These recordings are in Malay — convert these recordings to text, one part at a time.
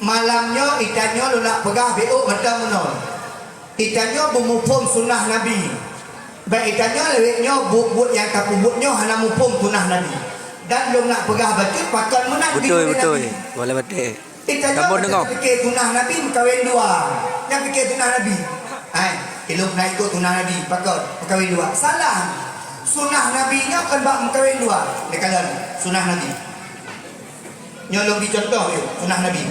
malamnya itanyo lu nak pegah beuk mata menol. Itanyo bumupum sunnah Nabi. Baik itanyo leweknya buat yang tak buatnya hana mupum sunnah Nabi. Dan lu nak pegah baca pakai menang betul Nabi. Boleh betul. Itanyo fikir sunnah Nabi kawin dua. Yang fikir sunnah Nabi. Ilmu nak ikut sunnah Nabi pakai kawin dua. Salah. Sunnah Nabi nya kan bak kawin dua. Dekalan sunnah Nabi. Nyolong di contoh yuk sunnah Nabi.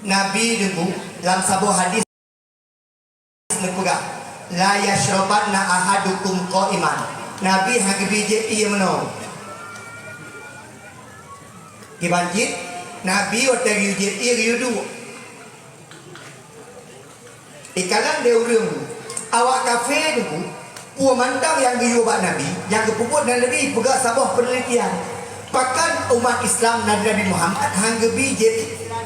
Nabi dulu dalam sebuah hadis nepegah la yashrabanna ahadukum qa'iman. Nabi hang bije ieu meno. Kibanjit Nabi otak yujit ieu yudu. Ikalan deurung awak kafe dulu puan mandang yang diubah Nabi yang kepuput dan lebih pegak sebuah penelitian pakan umat Islam Nabi Muhammad hang bije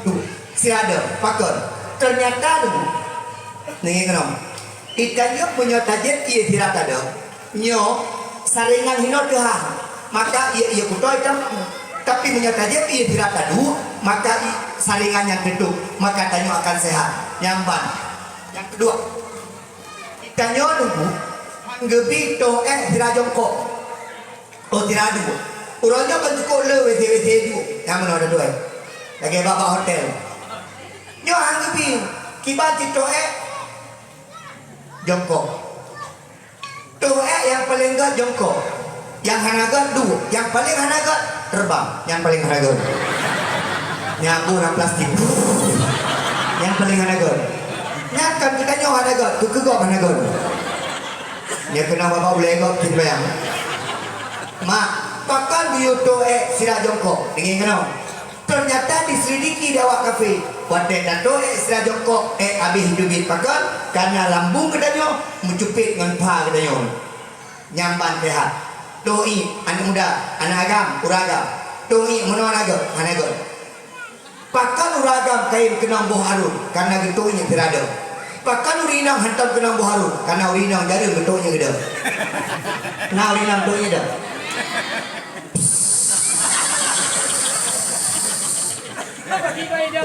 tu sirada pakan ternyata dulu nih kenapa ikannya punya tajet ia tidak ada nyo saringan hinot kehang maka ia kutoi tapi punya tajet ia tidak ada maka saringan yang kedua maka tanyo akan sehat nyamban yang kedua ikannya dulu gebi to tidak jongkok oh tidak ada urangnya kan cukup le wt du yang mana ada dua lagi bapak hotel nyo hang gebi kibat to jongkok. Tuh yang paling gak jongkok. Yang hanagat dua. Yang paling hanagat terbang. Yang paling hanagat. Nyabu nak plastik. Yang paling hanagat. Nyakan kita nyawa hanagat. Kegok hanagat. Dia kena bapak boleh gok kita bayang. Mak, pakan biu tuh sila jongkok. Ingin kenal. Ternyata diselidiki dawak kafe. Wadai dato sila jongkok habis hidupin pakan. Karena lambung kedanyo mencupit dengan paha kedanyo nyamban sehat doi anak muda anak agam uragam doi menawan agam hanaga pakan uragam kain kenang buah harun karena getonya berada pakan urinang hantam kenang buah harun karena urinang jarum getonya gede nah urinang donya dah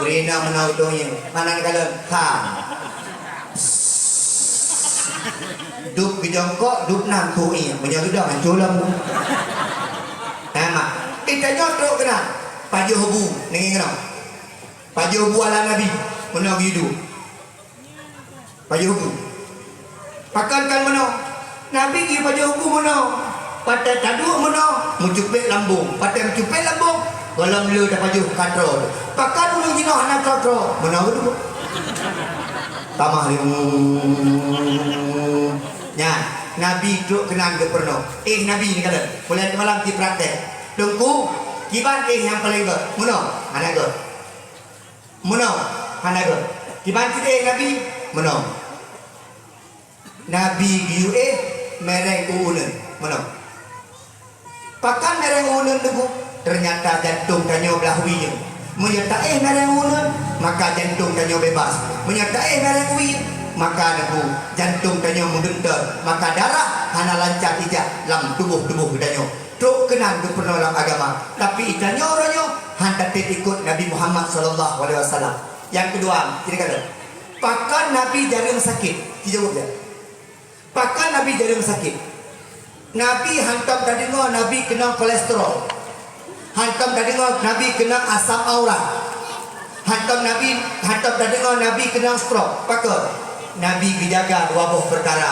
urinang menau donya mana kalian duk jongkok duk nang tu'i menjaga dah hanculam nama kita nyotrok kena paju hubu nengi kena paju hubu ala Nabi menang hidup paju hubu pakankan menang Nabi gi paju hubu menang pada tadu menang mencupit lambung pada mencupit lambung dalam lu dah paju katro pakan ulu jino anak katro menang hidup tamah ya, Nabi duk kenang ke perno. Nabi ni kata, boleh malam di praktek. Tunggu, kiban yang paling ber. Muno, anak ber. Muno, anak ber. Kiban kita Nabi, muno. Nabi giu mereng unen, muno. Pakan mereng unen tu ternyata jantung tanyo belah wiyo. Menyertai mereng unen, maka jantung tanyo bebas. Menyertai mereng wiyo. Maka nabu jantung tanyo menggentar maka darah hana lancar ijak dalam tubuh tanyo truk kenang ke penolong agama tapi itanyo oranyo hantar ikut Nabi Muhammad SAW. Yang kedua kira kata pakan Nabi jarum sakit dijawab dia pakan Nabi jarum sakit Nabi hantam tadi ngau Nabi kena kolesterol hantam tadi ngau Nabi kena asam aurat hantam tadi ngau Nabi kena stroke pakai Nabi dijaga dua buah perkara.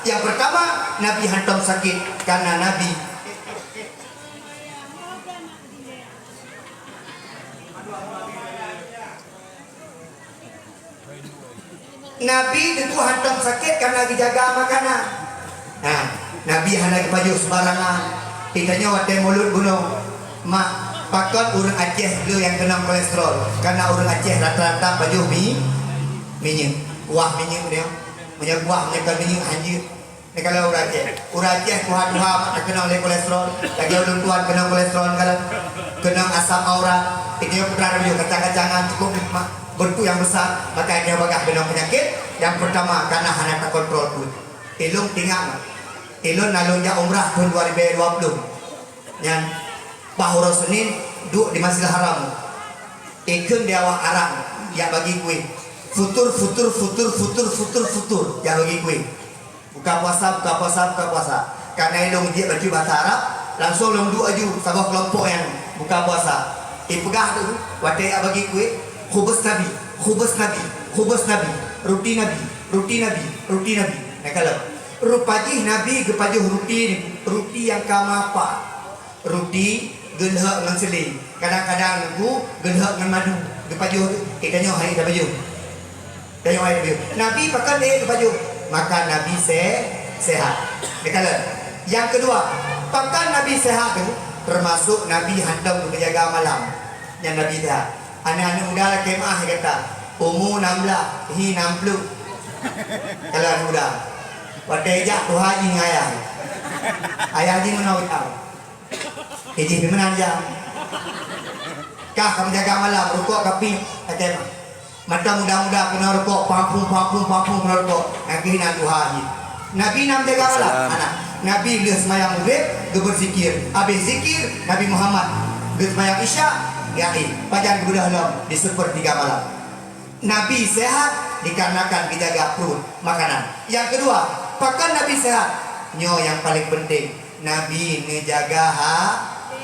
Yang pertama, Nabi hantam sakit karena Nabi tentu hantam sakit karena dijaga makanan. Nah, Nabi hanya baju sembarangan. Kitanya wadah mulut gunung. Mak, pakai urang Aceh dulu yang kena kolesterol. Karena urang Aceh rata-rata baju minyak. Buah minyak dia punya buah punya minyak anjir ni kalau orang Aceh Tuhan kena oleh kolesterol lagi orang Tuhan kena kolesterol kena asam aurat ini yang putra dia kacang-kacangan cukup bentuk yang besar maka dia bakal kena penyakit yang pertama karena hanya tak kontrol pun ilung tinggal ilung nalungnya umrah tahun 2020 yang Bahura Senin duduk di Masjidil Haram Ikun dia awak arang yang bagi kue. Futur yang bagi kue. Buka puasa. Karena ilmu dia baju bahasa Arab, langsung long dua aju sabah kelompok yang buka puasa. Pegah tu, wadah yang bagi kue. Khubus Nabi. Roti Nabi. Nah kalau rupajih Nabi kepajuh roti yang kama apa? Roti gelhak dengan seling. Kadang-kadang aku gelhak dengan madu. Kepajuh tanya hari dah baju. Nabi pakai dia kepajuh. Maka Nabi sehat. Nah kalau yang kedua, pakai Nabi sehat tu termasuk Nabi hantam untuk menjaga malam. Yang Nabi sehat. Anak-anak muda lah kemah kata umur 16 hi 60 kalau anak muda wadai jak tu haji dengan ayah haji menau tahu haji mana jam kah kamu jaga malam rukuk kapi kata mata muda-muda kena rukuk pampung kena rukuk nanti nak tu haji Nabi nam jaga malam anak Nabi dia semayang maghrib dia berzikir habis zikir Nabi Muhammad dia semayang isya yakin pajan kemudah di sepertiga malam. Nabi sehat dikarenakan dijaga perut makanan. Yang kedua, pakan Nabi sehat. Nyo yang paling penting, Nabi ngejaga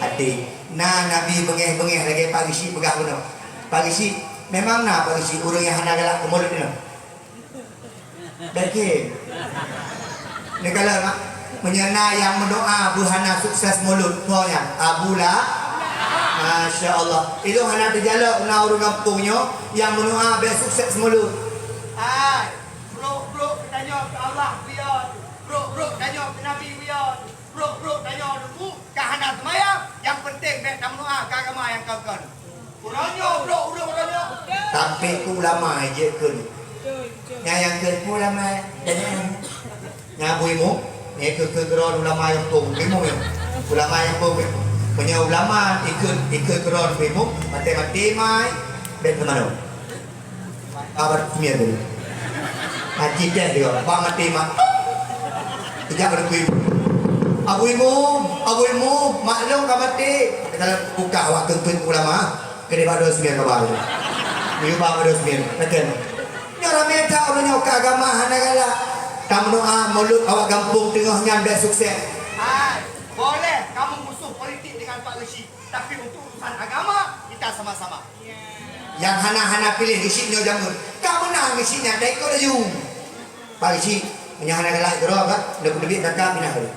hati. Nah, Nabi bengeh-bengeh lagi pagi si begah benar. Pagi si memang nah pagi si urang yang hana galak ke mulut ni. Baik. Ni kalau menyena yang mendoa buhana sukses mulut tuanya. Abulah Masya Allah. Itu hanya terjalak na orang kampungnya yang menua biar sukses mulut. Hai, bro tanya ke Allah biar. Bro tanya ke Nabi biar. Bro tanya dulu ke hana semayang. Yang penting biar tak menua ke agama yang kau kan. Kurangnya bro tanya. Tapi ulama je kun. Yang ke ulama yang buimu. Ni ke ulama yang tung buimu. Ulama yang buimu. Punya ulama ikut keron bemo mati mai ben mana abar kumia dulu haji dah dia ba mati mak tidak berkuih abu ilmu maklum ka mati dalam buka waktu tuan ulama kene ba 29 ka baru ni ba 29 betul nyara meta orangnya ke agama hanagala kamu doa mulut awak kampung tengahnya dah sukses boleh kamu musuh politik dengan Pak Rashid, tapi untuk urusan agama kita sama-sama. Yang hana-hana pilih Rashidnya jangan. Kamu nak Rashidnya dah ikut aja. Pak Rashid punya hana galak gerok kan, lebih kakak pindah dulu.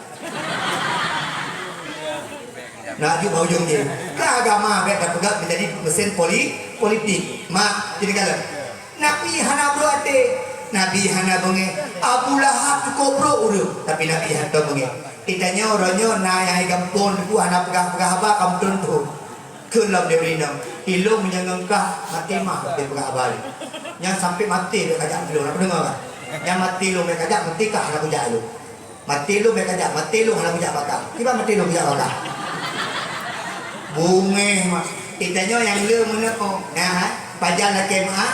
Nak juga ujung dia. Ke agama mereka pegang menjadi mesin politik. Mak jadi kalau Nabi hana berade, Nabi hana benge. Abu Lahab cukup bro urut, tapi Nabi hana benge. Kitanya orangnya na yang kampung tu anak pegah apa kampung tu kelam dia berinam ilmu menyangka mati mah dia pegah abal yang sampai mati dia kajak dulu nak dengar kan yang mati lu mereka kajak mati kah nak kajak lu mati lu mereka kajak mati lu nak kajak bakal tiba mati lu kajak bakal bungeh mas kitanya yang lu mana nah pajan nak kemah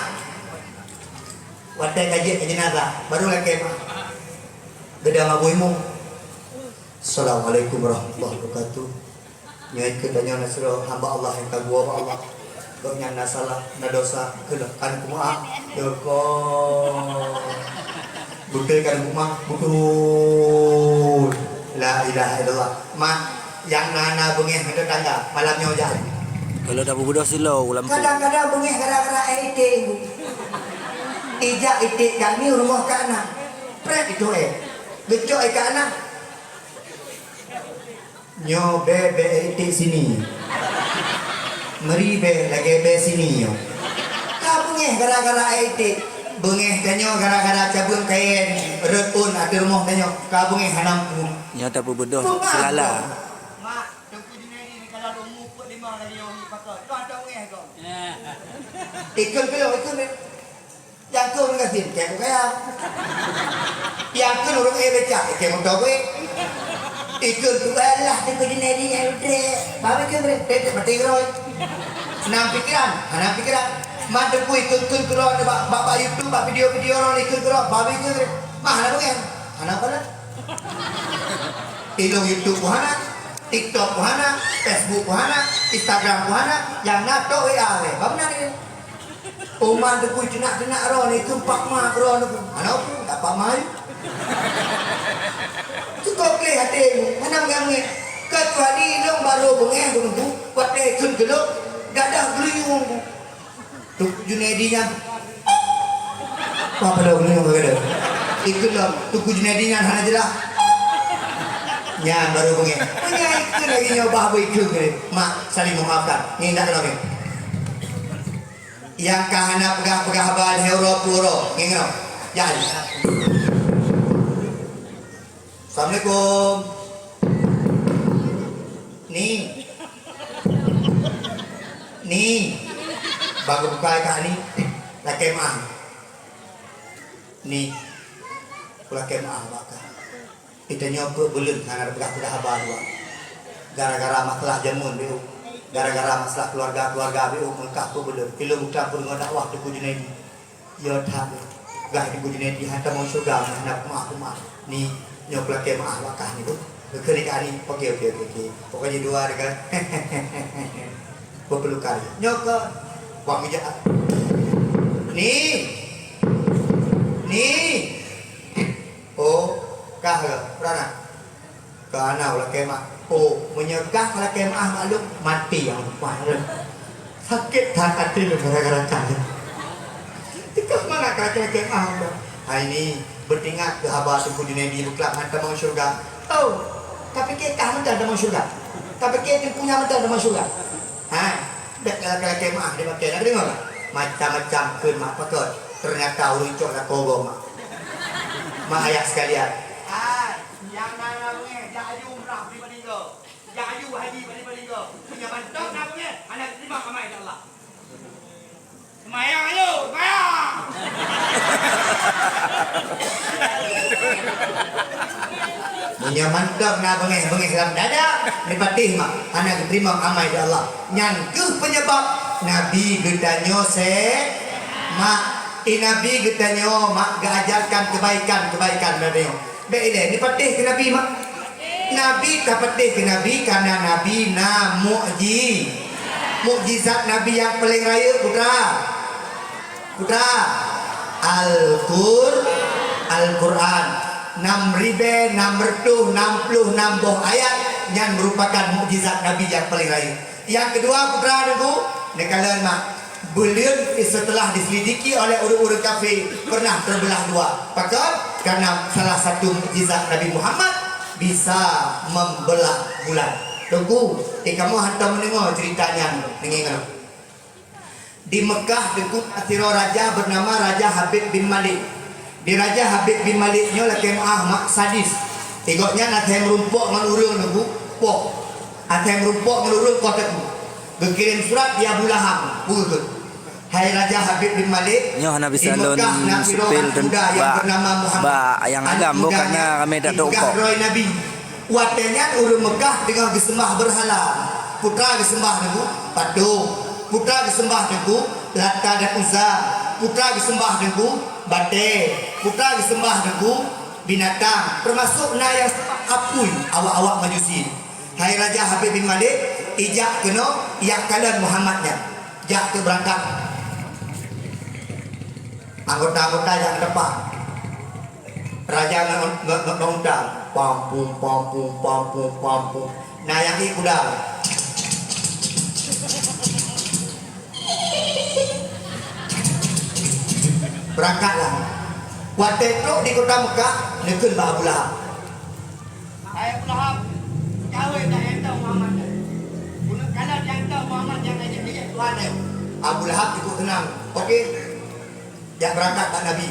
wadah kaji jenazah baru nak kemah gedang abuimu. Assalamualaikum warahmatullahi wabarakatuh. Nyai kedanya nasro hamba Allah yang kagua Allah. Doknya nasalah nadosa kelekan kumaha. Doko. Budel kan kumaha budul. La ilaha illallah. Mak yang nana bengeh ada tanda malamnya jalan. Kalau dah berbudak silau lampu. Kadang-kadang bengeh gara-gara ite ibu. Ijak ite kami rumah ke anak. Pret itu Gecok ke anak. Nyo be itik sini. Meri be lagi be sini yo. Ka bengeh gara-gara itik. Bengeh tanyo gara-gara cabung kain reun ada rumah tanyo. Ka bengeh hanam pun. Nyata berbudak selala. Mak, tengku Junaidi ni kalau umur 45 lagi yo pakai. Tu ada bengeh kau. Ikut ni. Yang kau nak kasih, kayak kaya. Yang kau orang becak, kayak mau tahu ikut tu lah tengku Junaidi yang udah. Bawa ke berapa? Mati keroi. Senang pikiran. Mada pun ikut keroi. Bapak YouTube, bapak video orang ikut keroi. Bawa ke berapa? Mana bukan? Mana apa lah? Ilmu YouTube mana? TikTok ku hana, Facebook ku hana, Instagram ku hana, yang nato WA we. Bamna ni. Uman tu ku jenak-jenak ro ni tumpak mak ro ni. Ana ku dapat mai. Tu kau play hati mana mengangi. Kecuali long baru bengeh tu tu, kuat deh kun geluk, gadah geluyung. Tu Junaidinya. Apa dah geluyung gadah. Ikut lah, tu Junaidinya hana jelah. Nya baru bengeh. Nya ikut lagi nyoba apa ikut ke. Mak saling memaafkan. Ni ndak lagi. Yang kahana pegah-pegah bal hero puro. Ngengau. Ya. Assalamualaikum. Ni baru buka kak ni lah kemah ni pula kemah bakal kita nyoba belum karena pegah-pegah abah dua gara-gara masalah jamun biu gara-gara masalah keluarga biu mengkah pun belum kilo buka pun ngodak waktu ku Junaidi yo tham gah di ku Junaidi hantar mau surga hendak maaf ni nyoba kemah bakal ni bu kali kali okey pokoknya dua dengan berpelukan nyoka buat meja ni oh kah berana karena ulah kemah oh menyegah ulah kemah maklum mati yang parah sakit hati lu gara-gara kaya tikap mana kakek kemah hari ini bertingat ke abah suku Junaidi buklak hantar mau syurga oh tapi kita mental mau syurga tapi kita punya mental mau syurga dak kalau kemah dia pakai nak dengar macam-macam keun mak pakot ternyata urucok lah kogo mak ayah sekalian yang namanya jaju umrah di Balingo jaju haji di Balingo punya bantok namanya anak terima kamai Allah semayang ayo semayang punya mantap na bengeh dalam dada ni patih mak anak terima amai da Allah nyan ke penyebab nabi gedanyo mak nabi gedanyo mak gajarkan kebaikan nabi be ile ni patih ke nabi mak nabi ka patih ke nabi karena nabi na mukjizat nabi yang paling raya putra Al-Quran 6,666 ayat yang merupakan mukjizat Nabi yang paling raya. Yang kedua putra aku, nekalan mak beliau setelah diselidiki oleh orang-orang kafir pernah terbelah dua. Pakar karena salah satu mukjizat Nabi Muhammad bisa membelah bulan. Tunggu, kamu hantar mendengar ceritanya dengar. Di Mekah tengku asiro raja bernama Raja Habib bin Malik. Di Raja Habib bin Maliknya lah kemah mak sadis. Tengoknya nak merumpuk menurun aku, pok. Atem merumpuk menurun kotakku. Berkirim surat dia Abu Lahab. Betul. Hai Raja Habib bin Malik. Nyoh Nabi Salon supil dan yang agam bukannya kami dah tokok. Nabi. Watenya urang Mekah dengan disembah berhala. Putra disembah niku patung. Putra disembah niku Lata dan Uzza. Putra disembah niku bate. Putra disembah niku binatang. Termasuk na yang apui awak-awak majusi. Hai Raja Habib bin Malik, ijak kena yang kalian Muhammadnya. Jak ke berangkat. Anggota-anggota yang depan. Raja ngundang, pampung. Nah yang ini kuda. Berangkatlah. Waktu itu di kota Mekah, nekun Abu Lahab. Abu Lahab, kawin dah enta Muhammad. Bunuh kalau yang enta Muhammad yang ajak dia Tuhan dia. Abu Lahab ikut tenang. Okey. Yang berangkat Pak Nabi.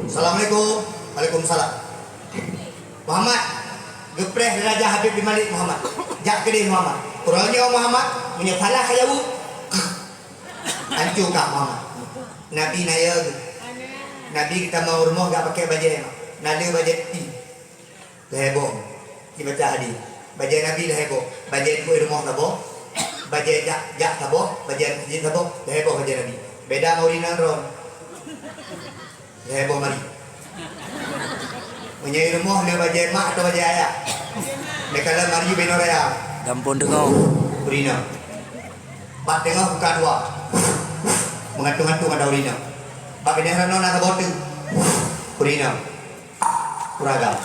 Assalamualaikum. Waalaikumsalam. Muhammad, gepreh Raja Habib bin Malik Muhammad. Jak ke dia Muhammad. Kurangnya Muhammad punya salah kayawu. Hancur kah Muhammad. Nabi naya. Nabi kita mau rumah gak pakai baju nada baju ti. Heboh. Dibaca hadis. Baju Nabi dah heboh. Baju itu rumah tak boh. Baju jak tak boh. Baju jin tak boh. Heboh baju Nabi. Beda Maulina Ron. Heboh mari. Punya rumah dia baju mak atau baju ayah. Dekala mari benoraya. Gampun tengok. Urina. Pak tengok buka dua. Mengantung-antung ada urina. Pak beneran nona ke botu. Urina. Kuragam.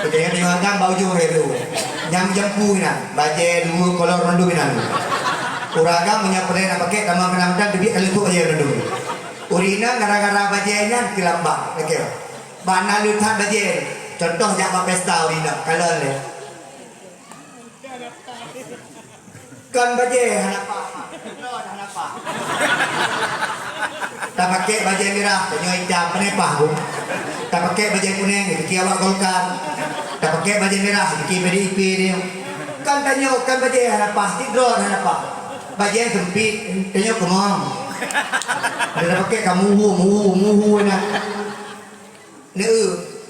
Kejadian tengok agam baju helu. Nyam jempu ina. Baje dua kolor rendu ina. Kuragam menyapre nak pakai kamar kenamdan debi kalau tu baje rendu. Urina gara-gara bajenya kilambak. Okey. Bana luthat baje. Contoh jak pesta urina kalau le. Kan baje hanapa. Hanapa. Tak pakai baju merah, baju hitam, penepah bu. Tak pakai baju kuning, itu awak Golkar. Tak pakai baju merah, itu PDIP dia. Kan tanya, kan baju apa? Tidur apa? Baju yang sempit, tanya kemana? Dia pakai kamu muhu nak. Nih,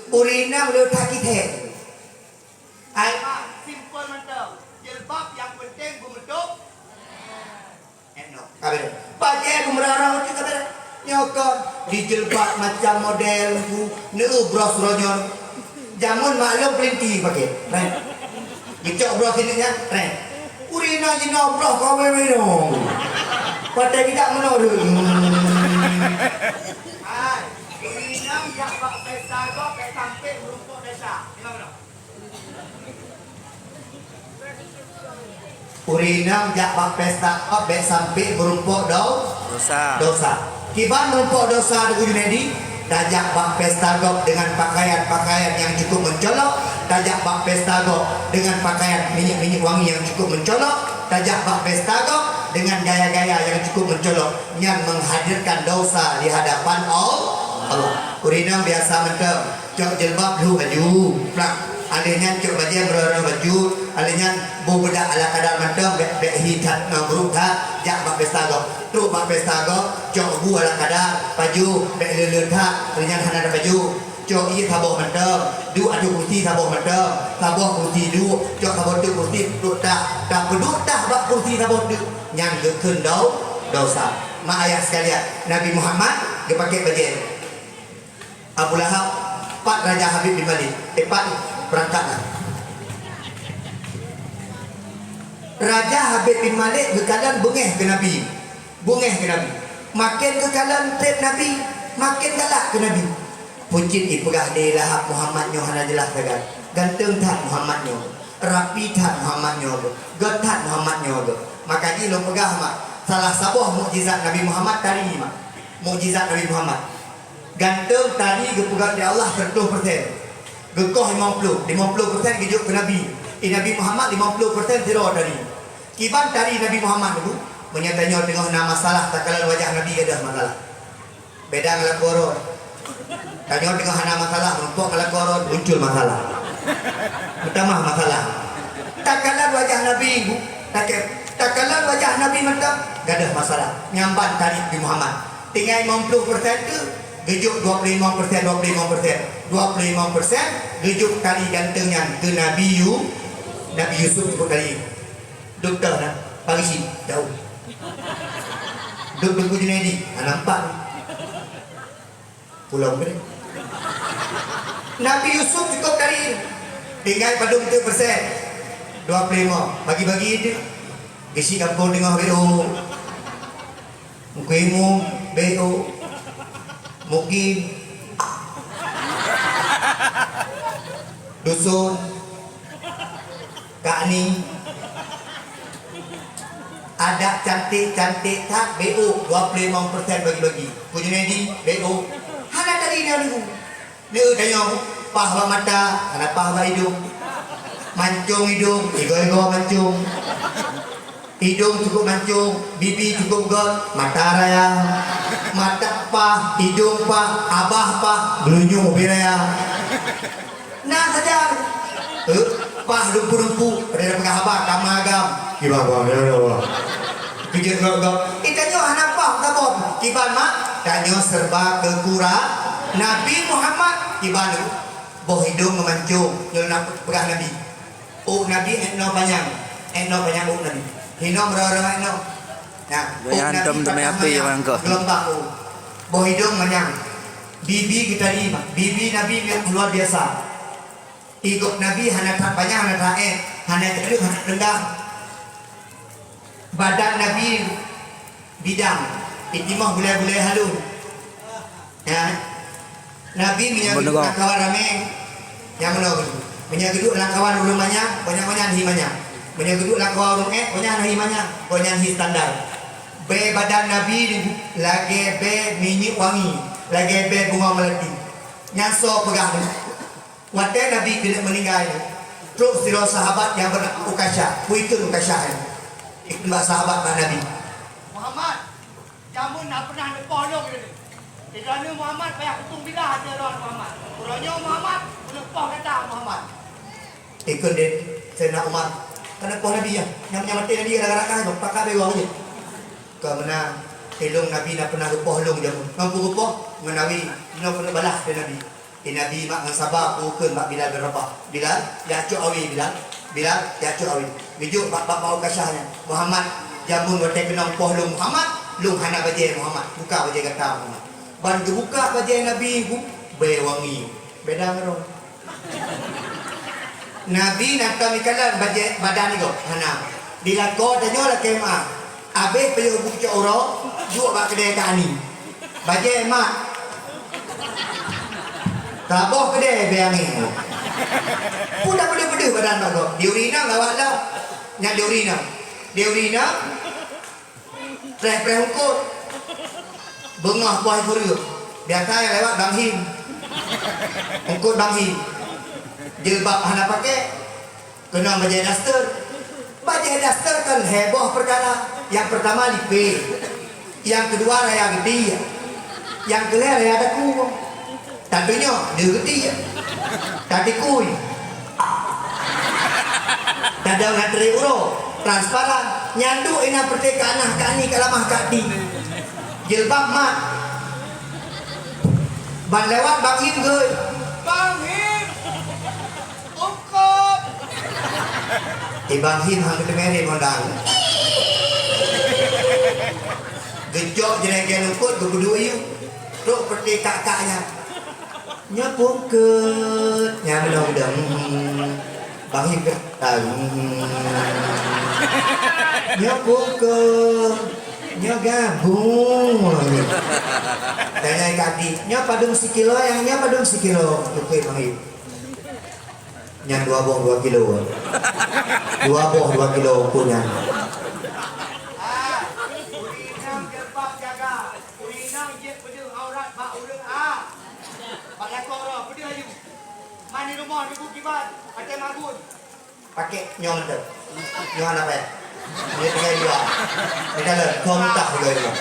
urina boleh tak kita. Aima simple mantap. Jilbab yang penting berbentuk. Enak. Kabel. Baju bumerang itu kabel. Nyokot dijilbab macam model bros ronyon. Jamun maklum perinti pakai. Right. Dicok bros ini kan. Right. Urina jino bros kau memang. Pada tidak menurut. Hai. Urina jak pak pesta kau sampai rumput desa. Gimana? Urina jak pak pesta kau sampai berumpuk dosa. Kiban merumpuk dosa dengan Junedi, tajak bak pesta gok dengan pakaian-pakaian yang cukup mencolok, tajak bak pesta gok dengan pakaian minyak-minyak wangi yang cukup mencolok, tajak bak pesta gok dengan gaya-gaya yang cukup mencolok yang menghadirkan dosa di hadapan Allah. Urina biasa mentem, cok jilbab lu baju, plak. Alihnya cok baju berora baju, alihnya bedak ala kadar mentem, bek hitat ngamruk tak, jak bak pesta gok. Tu bak pesta gok, cok bu ala kadar baju, bek lelur tak, alihnya hana ada baju. Cok iya taboh mentem, du adu putih taboh mentem, taboh putih du, cok taboh tu putih du tak, tak pedut tak bak putih taboh du, yang gekun dosa. Mak ayah sekalian, Nabi Muhammad dia pakai baju Abu Lahab, Pak Raja Habib bin Malik, Pak berangkatlah. Raja Habib bin Malik bekalan bengeh ke Nabi. Makin kekalan trip Nabi, makin galak ke Nabi. Pucit ipegah de Lahab Muhammad nyo hana jelas tegan. Ganteng tak Muhammad nyo. Rapi tak Muhammad nyo. Getat Muhammad nyo. Maka ji lo pegah mak. Salah sabuh mukjizat Nabi Muhammad tadi mak. Mukjizat Nabi Muhammad. Ganteng tadi gepegah di Allah 100%. Gekoh 50% gijuk ke Nabi. Nabi Muhammad 50% zero tadi. Kiban tadi Nabi Muhammad dulu menyatanya tengah nama masalah tak kala wajah Nabi ada masalah. Beda ngala koron. Tanya tengah nama masalah rumpuk ngala koron muncul masalah. Pertama masalah. Tak kala wajah Nabi ibu, tak kala wajah Nabi mantap gak ada masalah. Nyamban tadi Nabi Muhammad. Tinggal 50% tu gejuk 25%. 25% gejuk tadi gantengnya ke Nabi Yusuf sebut tadi. Doktor nak Parisi jauh. Duk tunggu Junedi, nampak pulau gede. Nabi Yusuf cukup tadi tinggal padung 2%. 25 bagi-bagi dia. Gesi kampung tengah BO. Mukimu BO. Mukim dusun Kak Ni ada cantik-cantik tak BO 25% bagi-bagi. Junedi BO. Hana tadi dia dulu. Dia tanya pahwa mata, hana pahwa hidung. Mancung hidung, ego-ego mancung. Hidung cukup mancung, bibi cukup got, mata raya. Mata pah, hidung pah, abah pah, gelunjung raya. Nah saja. Pah lumpu-lumpu, ada pegang abah, kamagam. Kibah ya. Pikir gak. Itanya hana pah, tabot. Kiban mak, tanya serba kekurang. Nabi Muhammad kiban boh hidung memancung, nyol pegang Nabi. Oh Nabi etno panjang Nabi. Hino merah etno. Nah, Nabi temai api yang mangko. Gelombang boh hidung manyang. Bibi kita lima. Bibi Nabi yang luar biasa. Ikut Nabi hana tak banyak hana taat, hana terus hana rendah. Badan Nabi bidang, itimah bulai-bulai halus. Ya. Nabi menyagiduk kawan ramai yang menurut menyagiduk kawan ulun banyak himanya. Menyagiduk kawan ulun banyak himanya, banyak hi standar. Be badan Nabi lagi be minyak wangi, lagi be bunga melati. Nyaso pegang. Waktu Nabi tidak meninggal, terus siro sahabat yang berukasya, kuikun ukasya. Ikhlas sahabat Nabi. Muhammad, jamun nak pernah nepolong ini. Kerana Muhammad payah kutung bila hati orang Muhammad. Kurangnya Muhammad, melepah kata Muhammad. Ikut dia, Sayyidina Umar. Karena poh Nabi ya, yang menyamati Nabi kadang-kadang tu, pakai bewang je. Kerana elong Nabi nak pernah lepoh long jamun. Mampu lepoh, menawi, nak pernah balas dia Nabi. Nabi mak dengan sabar, pukul mak Bilal berapa. Bilal, ya cuk awi Bilal. Bilal, ya cuk awi. Bijuk bak bau kasahnya. Muhammad, jamun bertek kenang poh long Muhammad. Long hana bajai Muhammad. Buka bajai kata Muhammad. Ban buka bajai Nabi bu bewangi. Beda ngero. Nabi nak kami kalan bajai badan ni kau. Hana. Bila kau tanya lah kema. Abe peyo buk cak oro, juk bak kedai kani. Bajai mak. Taboh kedai beangi. Pudah beda-beda badan mak kau. Diurina lawak lah. Nyak diurina. Diurina. Preh-preh ukur. Bengah buah kuriu. Biasa yang lewat Bang Him. Ukur Bang Him. Jilbab hana pakai. Kena bajai daster. Bajai daster kan heboh perkara. Yang pertama lipe. Yang kedua raya gede. Yang kelima raya ada kuah. Tentunya dia gede. Tadi kui. Tadi orang teri uro. Transparan. Nyandu ina pertekaan nah kani kalamah kadi. Jilbab mak. Ban lewat Bang Him geuy. Bang Him, ukut. Bang Him hang ketengere mondang. Gejok jeneng ukut gudu ieu. Tok perti kakaknya. Nya pungkeut, nya belum. Bang Him tahu. Nya pungkeut. Nya gabung. Tanya kaki, nya padung sekilo, yang nya padung sekilo. Oke Bang Him. Nya 2 boh 2 kilo. 2 boh 2 kilo punya. Urinang jebak jaga. Urinang je pedih aurat bak urang ah. Pak lakora pedih ayu. Mani rumah di Bukibat, ada magun. Pakai nyong tu. Nyong apa ya? Dia tinggal dua. Dia kata kontak juga dia.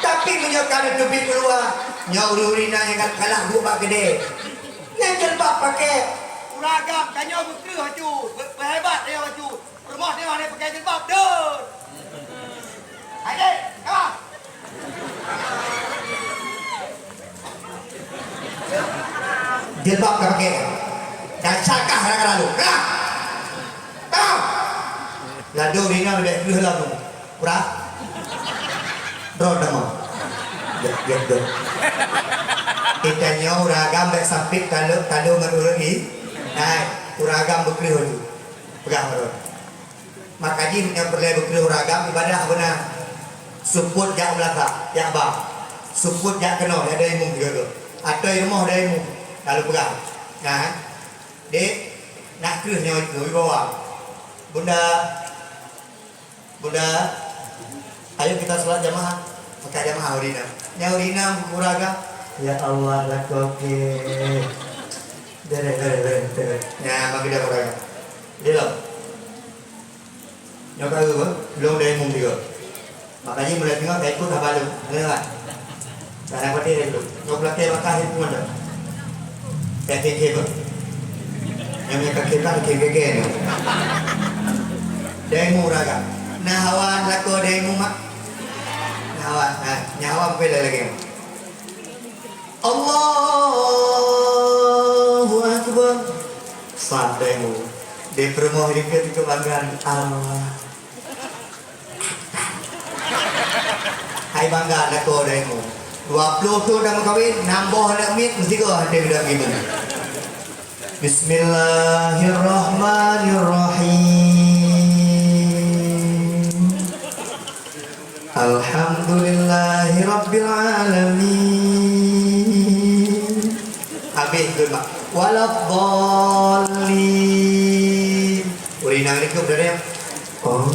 Tapi menyokap itu lebih keluar. Nyong urina yang kalah buat gede. Yang jilbab pakai. Uragam kanyo bukti haju. Berhebat dia haju. Rumah dia mana pakai jilbab dur. Adik, come. Jilbab tak pakai. Dan cakap kadang-kadang lalu. Nah. Tahu. Lalu urina lebih keluar lalu. Kurang. Bro nama. Ya. Kita nyaw uragam baik sampit kalau menurut ini. Nah, uragam berkeluar dulu. Pegang bro. Maka jin yang perlu berkeluar uragam ibadah benar. Suput jak belakang, jak bawah. Suput jak kena, ada ilmu juga. Atau ilmu ada ilmu. Lalu pegang. Nah, dek nak keluar nyaw itu bawah. Bunda, ayo kita sholat jamaah. Maka jamaah urina. Nyaw urina uragam. Ya Allah lah kopi. Dere. Ya, bagi dah uragam. Dia loh. Nyaw kau apa? Belum ada ilmu juga. Makanya mulai tengok kayak ikut apa lu, dengar? Karena apa dia itu? Nggak belakang makah itu mana? Kayak keke, yang mereka kita keke ni. Demo raga, nahawan lako demo mak, nahawan, nyawa bela lagi. Allahu Akbar, sah demo. Di promo hidup itu kebanggaan Allah. Hai bangga nak kau demo. 20 tu dah kawin, nambah nak mit mesti kau ada gimana. Bismillahirrahmanirrahim. Alhamdulillahi Rabbil Alamin. Habis tu mak. Waladhdallin. Urinang ni kau dah. Oh.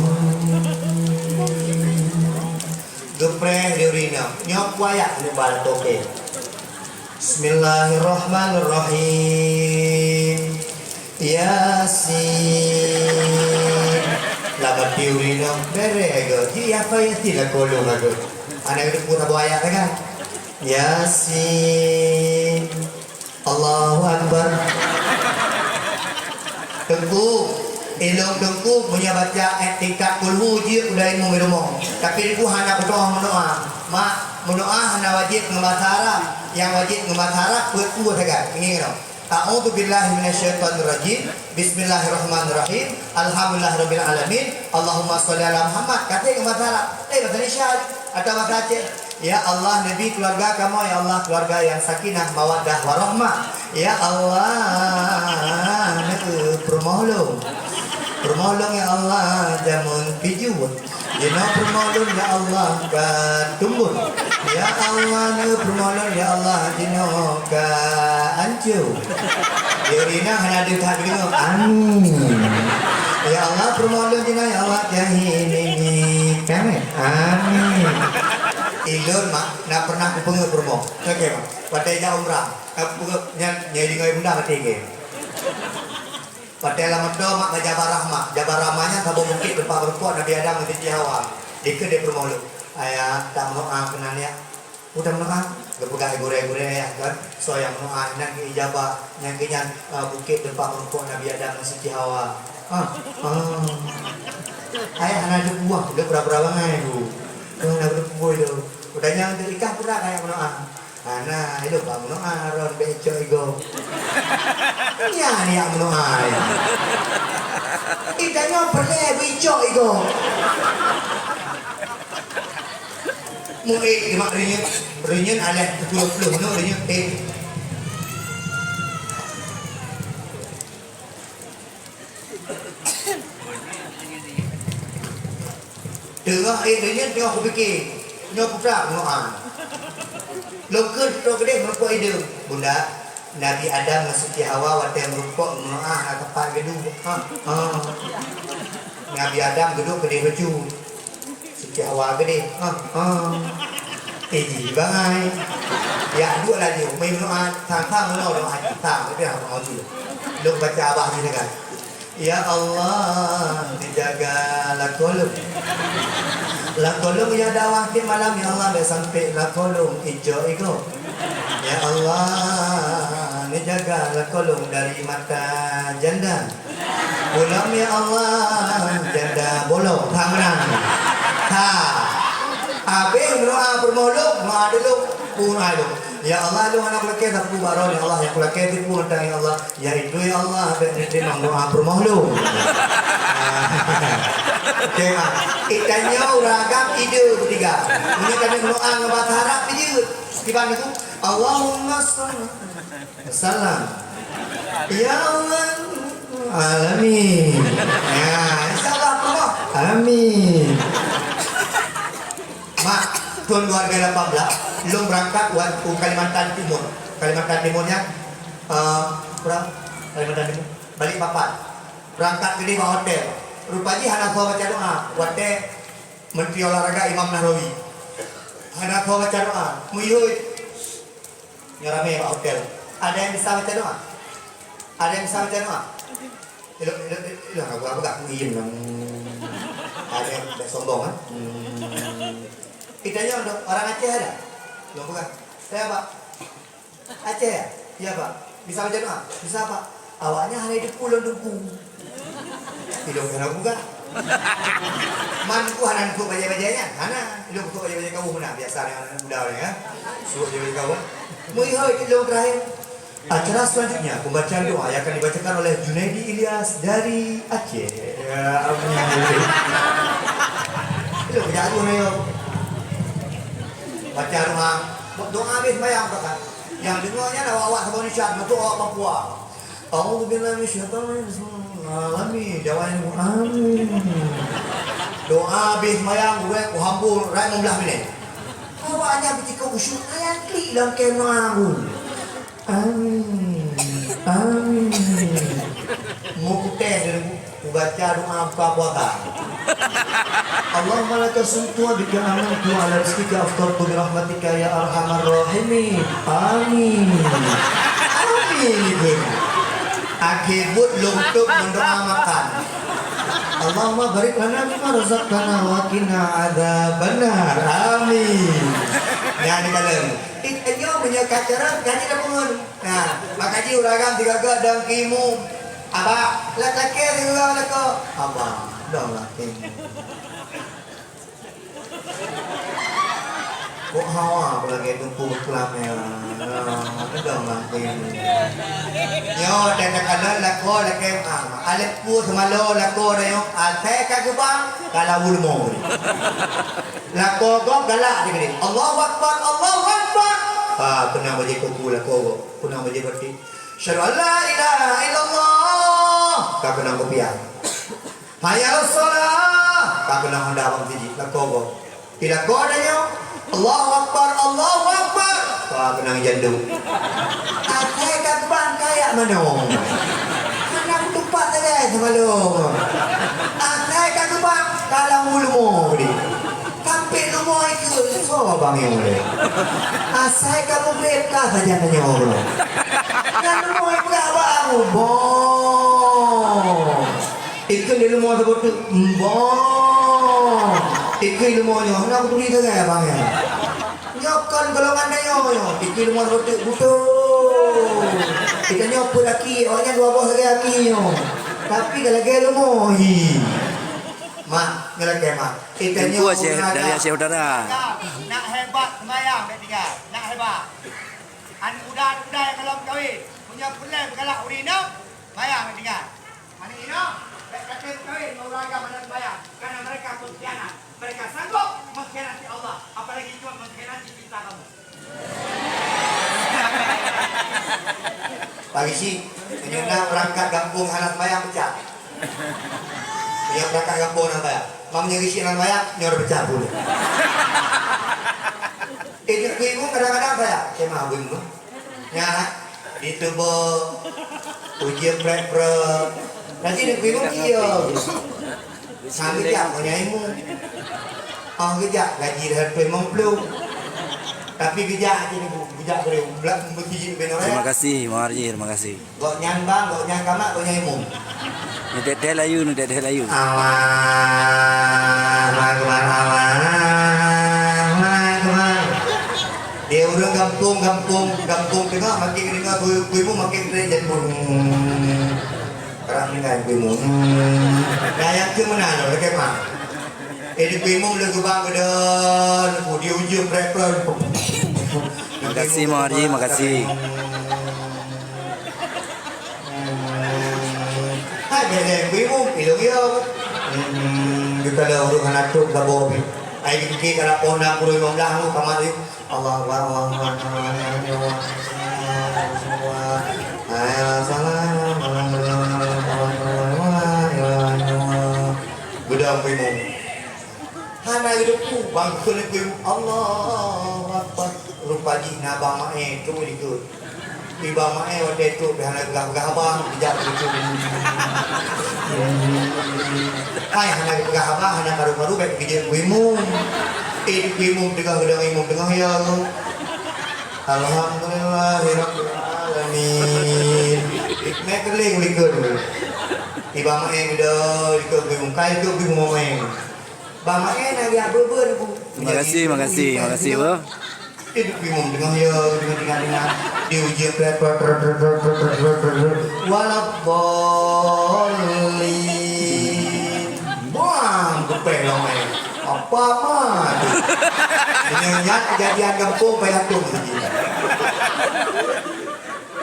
Gepreh di urinang. Nyok wayak ni bal toke. Bismillahirrahmanirrahim. Yasin. Labat di urinang. Bere ago. Jadi apa ya tidak kolong ago. Anak itu pura buaya kan? Yasin. Allahu Akbar. Tengku, ilong tengku punya baca tingkat kulhu je udah ilmu rumah. Tapi itu hanya berdoa mendoa. Mak mendoa hanya wajib ngebahasa Arab. Yang wajib ngebahasa Arab buat agak. Ini kan? A'udzu billahi minasyaitonir rajim. Bismillahirrahmanirrahim. Alhamdulillahirabbil alamin. Allahumma shalli ala Muhammad. Katanya ngebahasa Arab. Bahasa Indonesia atau bahasa Aceh. Ya Allah, Nabi keluarga kamu, ya Allah keluarga yang sakinah, mawaddah, warahmah. Ya Allah, nak permohon, permohon ya Allah, jamun piju. Jina permohon ya Allah, katumbun. Ya Allah, nak permohon ya Allah, jina ka ancu. Dirina hanya ditah begitu. Amin. Ya Allah, permohon jina ya Allah, jahin ini kami. Amin. Ilun mak, nak pernah aku pengen promo. Okey mak. Patai jauh umrah. Aku nyai dengan bunda mati ke. Patai lama tu mak Jabar Rahmah. Jabar Rahmahnya tabu bukit tempat berkuat Nabi Adam di Hawa. Dikit dia promo lu. Ayah tak mendoa kenan ya. Udah mendoa. Gepegai gure-gure ya kan. So yang mendoa nan ke ijabah yang kenyan bukit tempat berkuat Nabi Adam di Hawa. Ayah anak tu buah, dia berapa bangai tu. Nak berpuai tu. Udahnya untuk ikan pula kayak mendoa. Nah, itu pak mendoa ron beco ego. Ya ni yang mendoa. Ikannya perle beco ego. Mungkin lima rinyen ada 20 no rinyen Tengah rinyen tengah aku fikir. Nyo putra mendoa. Lokal tu gede merupuk ide. Bunda, Nabi Adam masuki Hawa watai merupuk mendoa nak tepat gedung. Nabi Adam gedung gede baju. Suci Hawa gede. Iji bangai. Ya dua lagi. Main mendoa tang mendoa tang tapi apa mau tu. Lu baca abah ni kan. Ya Allah, dijaga lakolum. Lakolum ya dakwah di malam ya Allah sampai lakolum ijo ego. Ya Allah, dijaga lakolum dari mata janda. Bolong ya Allah, janda bolong. Tangan. Ha. Abe doa bermolok, doa dulu, punai dulu. Ya Allah, lu anak lelaki tak baron ya Allah, yang lelaki itu pun ya Allah. Ya itu ya Allah, terima doa bermolok. Okey, ikannya ragam ide ketiga. Ini kami doa ngebahasa Arab dia. Di mana itu? Allahumma salam. Ya Allah, alamin. Ya, insyaallah Allah. Amin. Mak, tuan keluarga 18, belum berangkat waktu Kalimantan Timur. Kalimantan Timurnya berapa? Kalimantan Timur. Balik papat. Berangkat ke di hotel. Rupanya anak bawa baca doa. Waktu Menteri Olahraga Imam Nahrawi. Anak bawa baca doa. Muyuh. Nyarame Pak Hotel. Ada yang bisa baca doa? Ada yang bisa baca doa? Ilah aku gak mungkin. Ada yang sombong kan? Kitanya orang Aceh ada? Loh bukan? Saya Pak. Aceh ya? Iya Pak. Bisa baca doa? Bisa Pak. Awaknya hari di pulau Duku. Hidup kena buka. Manku hananku baca-bacanya. Hana, hidup ku baca-baca kau mana biasa dengan anak muda orang ya. Suruh baca kau. Muihoi hidup terakhir. Acara selanjutnya pembacaan doa yang akan dibacakan oleh Junaidi Ilyas dari Aceh. Ya, amin. Hidup jatuh na yun. Baca doa habis bayang kata. Yang dengarnya awak sama Indonesia, betul awak Papua. A'udzubillahi minasyaitonir rajim. Jawabnya amin. Doa habis mayang gue ku hambur rai membelah ni. Awaknya ketika usyuk ayat klik dalam kemah aku. Amin. Amin. Mau teh dari ku baca doa buka puasa. Allahumma laka sumtu wa bika amantu ala rizqika aftartu bi rahmatika ya arhamar rahimin. Amin. Amin. Akibat luntuk mendoa makan. Allahumma barik lana bima razaqtana wa qina adzabannar. Amin. Ya di dalam. Itu punya kacaran kaji lamun. Nah, makaji uragam tiga dan kimu. Aba, laki tiga lako. Aba, dong laki. Kok hawa lagi tumpu pulamnya. Dong laki. Yo, dan kalau lako laki alat pu semalo lako dah yo. Atai kagubang kalau ulmo. Lako go galak dia. Allahu akbar, Allahu akbar. Kena baca kuku lako. Kena baca berarti. Syahadu an la ilaha illallah. Kau kena kopiah. Hayya salat. Kau kena hendak bang siji lako go. Bila ko dah yo. Allahu akbar, Allahu akbar. Kau kena jandu. Atai kagubang kayak mana? Mana tempat tadi semalam. Atai kagubang kalau ulmo ni. Sampai rumah itu so bang yang boleh. Asai kamu berkah saja tanya orang. Dan rumah itu bang bong. Ikut di rumah sebut bong. Ikut di rumahnya, nak beri saja bang ya. Nyokan golongan dia yo. Ikut rumah sebut betul. Kita nyok laki, orangnya dua bos laki yo. Tapi kalau ke rumah mak, ngelak mak. Kita Tempuh dari Aceh Utara. Nak hebat semayang ketiga. Nak hebat. An budak-budak yang kalau kahwin punya pelan bergalak urina, semayang ketiga. Ani ino, kata kahwin olahraga mana semayang karena mereka pengkhianat. Mereka sanggup mengkhianati Allah, apalagi cuma mengkhianati cinta kamu. Pagi si, penyena berangkat kampung anak bayang pecah. Yang berangkat kampung anak bayang. Mamanya ngisi anak bayang, nyor pecah pun. Itu ibu kadang-kadang saya mah ibu. Ya, itu bo ujian prep. Nanti ibu dia. Sambil dia punya ibu. Oh kerja gaji dah memang belum. Tapi kerja je ni bu, kerja boleh belak bertiji benar. Terima kasih, Muharji, terima kasih. Gok nyan bang, gok nyan kamak, gok nyan imu. Ni Dek Layu, ni Dek Layu. Dia orang kampung tengah makin dengar kuimu makin kena jadi pun. Kerang dengan kuimu. Yang ke mana lo, dekat mana? Ini kuimu lagu bang kedan, dia ujian prepper. Terima kasih Muharji, terima kasih. Hai bene, kuimu ilung yo. Kita dah urut anak tu dah bawa. Ai kita kalau pona kurang membelah lu kamar tu. Allah Gudang kuimu. Hana hidupku bangkun kuimu. Allah Akbar. Rupa di nabang mae tu ikut. Iba mae waktu itu behana gagah abang bijak itu. Hai hana gagah abang hana karu-karu baik kerja kuimu. Kuimu dengan gedang imum dengan ya Allah. Alhamdulillahirabbil alamin. Mek keling likun. Iba mae udah ikut kuimu kai tu kuimu mae. Ba mae na dia beber bu. Terima kasih, terima kasih, terima kasih, Bu. Hidup bingung dengan ya dengan diuji walabolin buang kepelong apa mah ini kejadian kampung payah tuh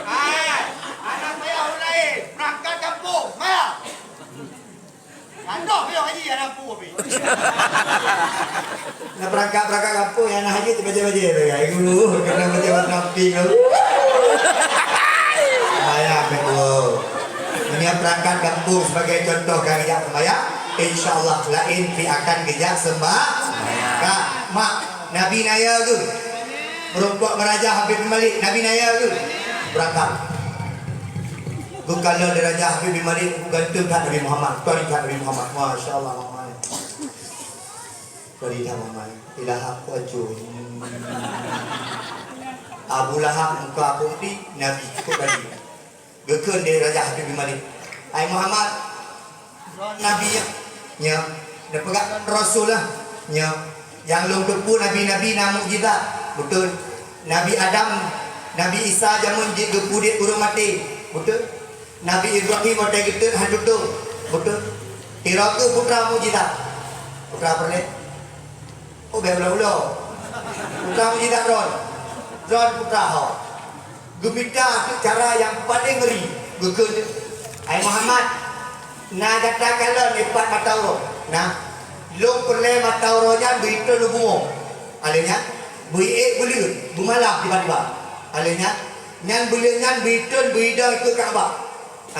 Anak saya mulai berangkat kampung, Maya. Aduh, dia haji anak pubi. Nah berangkat kampung yang haji tu baca ya guru kena baca napi kau ayah betul Nya perangkat kampung sebagai contoh gaya sembahyang. InsyaAllah lain pi akan gejak Kak, mak Nabi Naya tu merumpuk meraja Habib bin Malik. Nabi Naya tu berangkat. Kalau dari Raja Habib bin Malik gantung kat Nabi Muhammad. Tuan kat Nabi Muhammad. Masya Allah Muhammad. Tuan Muhammad. Ilaha wajud. Abu Lahab muka aku ni Nabi cukup tadi. Gekun dari Raja Habib bin Malik. Hai Muhammad. Nabi nya dia pegang Rasul lah. Nya yang long tepu Nabi-Nabi nama mukjizat. Betul. Nabi Adam, Nabi Isa jamun gepu dia urung mati. Betul. Nabi Ibrahim ada kita hantu tu. Betul. Iraku putra mukjizat. Putra perle. Oh beula-beula. Putra mukjizat Ron. Ron putra ho. Gembira tu cara yang paling ngeri. Gekun. Hai Muhammad. Nah katakan lo lepat mata urut. Nah, lo perle mata urutnya berita lo bungo. Alenya, buik bulir, bumalam tiba-tiba. Alenya, nyan bulir nyan berita berida ke Kaabah.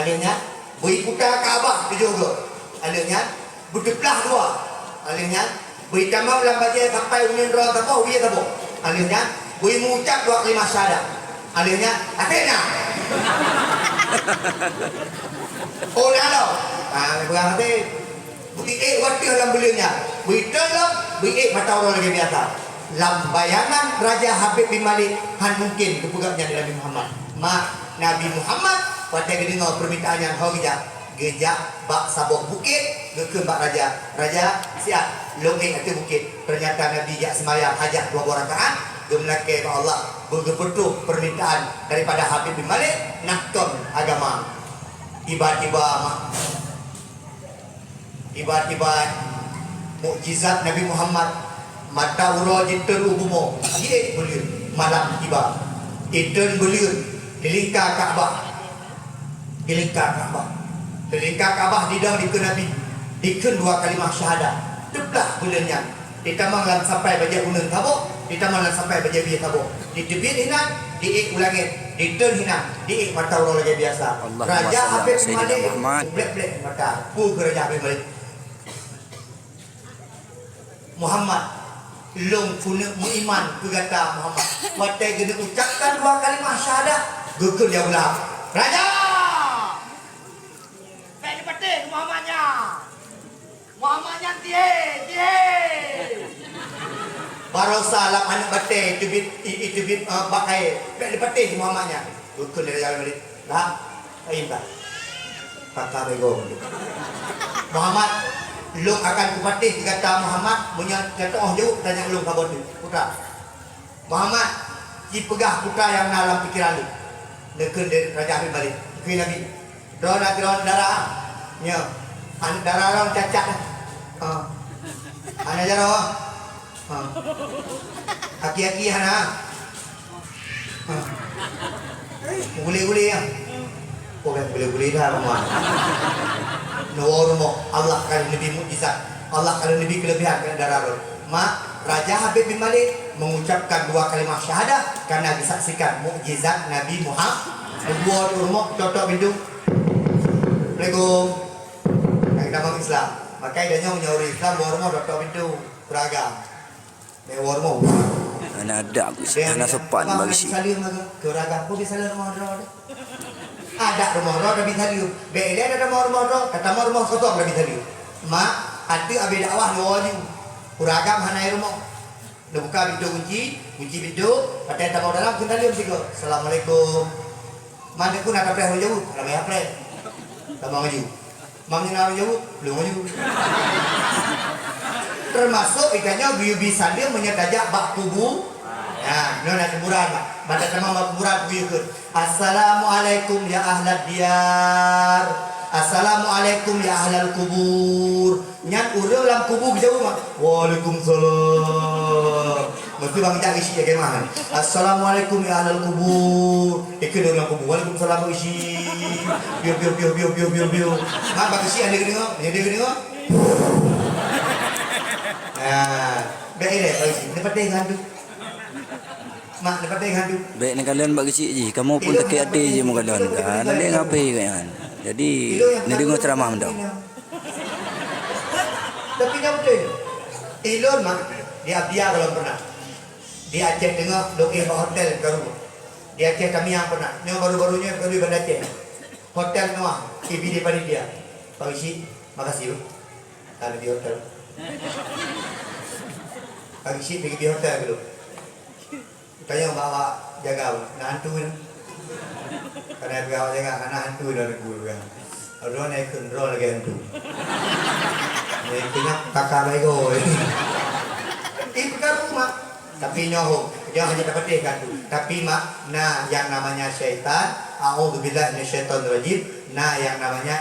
Alenya, buik putar Kaabah tu juga. Alenya, berdeplah dua. Alenya, buik tamam lambatnya sampai unin roh tapo dia tapo. Alenya, buik mengucap dua kalimat syahadat. Alenya, Athena. Oh lalu, berarti bukti waktu dalam beliaunya, bukti dalam bukti mata orang lagi biasa. Dalam bayangan Raja Habib bin Malik, han mungkin kepugaknya Nabi Muhammad. Mak Nabi Muhammad, pada dengar permintaan yang gejak bak sabok bukit, ke bak Raja. Raja siap, longeng itu bukit. Ternyata Nabi jak semayang hajat 2 rakaat. Gemlake ke Allah bergepetuh permintaan daripada Habib bin Malik nakton agama. Tiba-tiba mukjizat Nabi Muhammad mata ura jiter ubumo ye belir malam tiba iten belir dilingkar Kaabah di dang dikeun Nabi dikeun 2 kalimah syahadat teblah bulannya ditamang lan sampai baja unun tabuk ditamang lan sampai baja biya tabuk ditebit hinan diik ulangit diteun hinan diik mata ura lagi biasa. Raja Habib bin Malik blek-blek mata ku ke Raja Habib bin Malik Muhammad long puna muiman ke kata Muhammad watai kena ucapkan 2 kalimah syahadat geger dia belah Raja baik dipatih ke Muhammadnya tie baru salam anak batik itu bit pakai baik dipatih ke Muhammadnya geger dia jalan balik lah ayo tak kakak bego Muhammad Long akan kupatih kata Muhammad punya kata jauh tanya long kabon putra Muhammad dipegah putra yang dalam pikiran lu deken dari Raja Habib balik ke Nabi drone darah nya anak darah orang cacat anak darah aki-aki hana gule-gule ya boleh dah rumah Nawarmo Allah akan lebih mukjizat Allah akan lebih kelebihan ke darah roh. Mak Raja Habib bin Malik mengucapkan 2 kalimah syahadat karena disaksikan mukjizat Nabi Muhammad. Buat rumah cocok pintu. Assalamualaikum. Kita dalam Islam. Maka dia nyori Islam buat rumah cocok pintu beragam. Buat rumah. Ana ada aku ana sopan bagi si. Salim ke beragam. Kau bisa rumah roh. Ada rumah roh Nabi Taliu. Bele ada rumah roh, kata rumah kosong Nabi Taliu. Mak, hati abi dakwah wajib. Kuragam hanai rumah. Dah buka kunci pintu, kata tamu dalam kita lihat sih. Assalamualaikum. Mana pun nak apa jauh, ramai apa? Tamu maju. Mamnya nak jauh, belum maju. Termasuk ikannya bisa dia menyedajak bak kubu. Nah, nona kuburan, pada teman bak kuburan buyukun. Assalamualaikum ya ahlad diyar. Assalamualaikum ya ahlal kubur. Nyan urang dalam kubur jauh mah. Waalaikumsalam. Mesti bang jak isi ya kemana. Assalamualaikum ya ahlal kubur. Ikut dalam kubur. Waalaikumsalam isi. Biu. Mak bang isi ada dengar? Ada dengar? Nah, baik deh bang isi. Dapat dengar tu. Mak dapat dengar tu. Baik ni kalian bagi si je. Kamu pun tak ada je mu kalian kan. Ada ngapai kan. Jadi Ilon yang ni dengar pernah ceramah duduk mendau. Madinah. Tapi dia betul. Ilon mak dia biar kalau pernah. Dia Aceh tengok dok hotel ke rumah. Dia Aceh kami yang pernah. Ni baru-barunya pergi Banda Aceh. Hotel Noah, KB daripada dia. Pak Isi, makasih loh. Ada di hotel. Pak Isi pergi di hotel dulu. Tanya bawa jaga, nak hantu ni. Karena bawa jaga, anak hantu dah nak guru kan. Orang naik kendro lagi hantu. Ni punya kakak baik kau. Itu kan rumah. Tapi nyoh, dia hanya dapat ikan tu. Tapi mak, nah yang namanya syaitan, a'udzubillah minasyaitonirrajim, nah yang namanya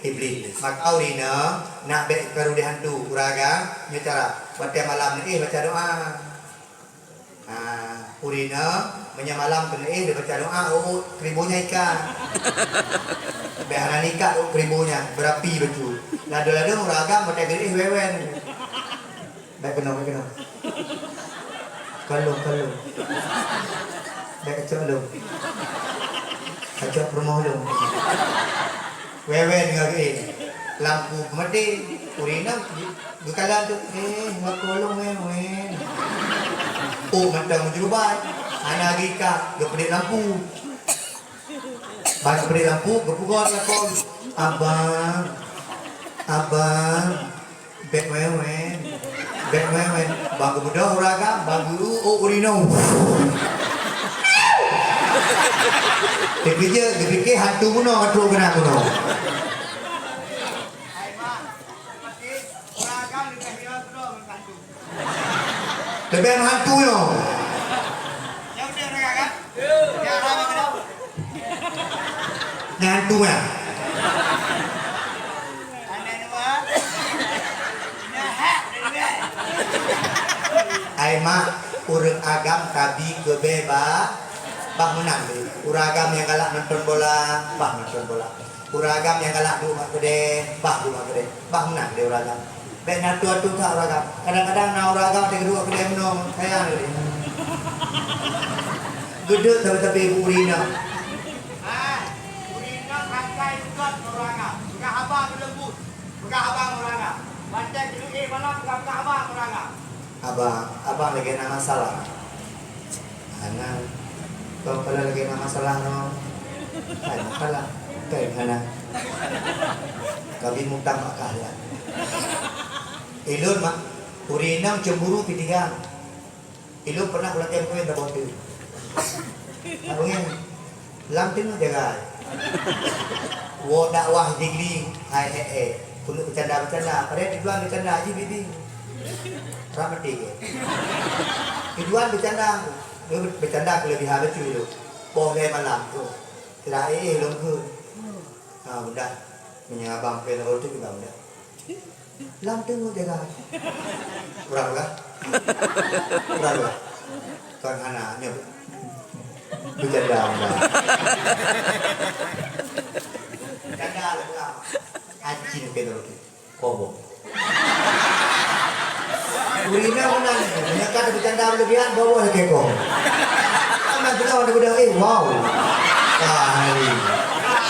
iblis. Maka urina nak baik baru dihantu uraga, cara pada malam ni baca doa. Urina menyamalam kena dia baca doa, oh keribunya ikan. Behana nikah oh keribunya berapi betul. Nah dulu uraga baca gede wewen. Baik kena. Kalau dah kacau lu kacau rumah lu wewen ngagi lampu mati urina bukalan tu ngakolong wewen mantang jurubat anak gika gepedi lampu bagi gepedi lampu gepugot lakon abang bek wewen bagu muda uraga bagu urino dipikir hantu kuno hantu kena kuno lebih hantu yo Yang udah mereka kan? Yang ramai kenapa? hantu ya Anda dua. Nahak dengan. ai mak urang agam kabi kebeba bah menang deh. Uragam yang galak nonton bola bah nonton bola. Uragam yang galak rumah gede bah rumah gede bah menang deh uragam. Baik natu tak uragam. Kadang-kadang na uragam ada kedua gede menong sayang deh. Gede tapi urina. Urina pakai ikut orang. Bukan abang berlembut. Bukan abang orang. Baca dulu malam bukan abang orang. Abang lagi ada masalah. Anak, kau kalau lagi ada masalah no, ada masalah. Kayak mana? Kami mutang makalah. Ilun mak, urinam cemburu pitiga. Ilun pernah pelatihan kau yang dah bodoh. Abang yang lamtin jaga. Wo dakwah degree, hai perlu bercanda. Pada tujuan bercanda aja bibi. Ramati ke. Tujuan bercanda kelebihan betul itu. Boleh malam tu. Tidak longgur. Udah menyabang ke roti juga udah. Lam tengok jaga. Kurang lah. Kan anaknya bercanda udah. Bercanda lah. Acin ke roti. Kobong. Urina menang, mereka ada bercanda berlebihan, bawa lagi kok. Anak kita ada beda, wow. Kali.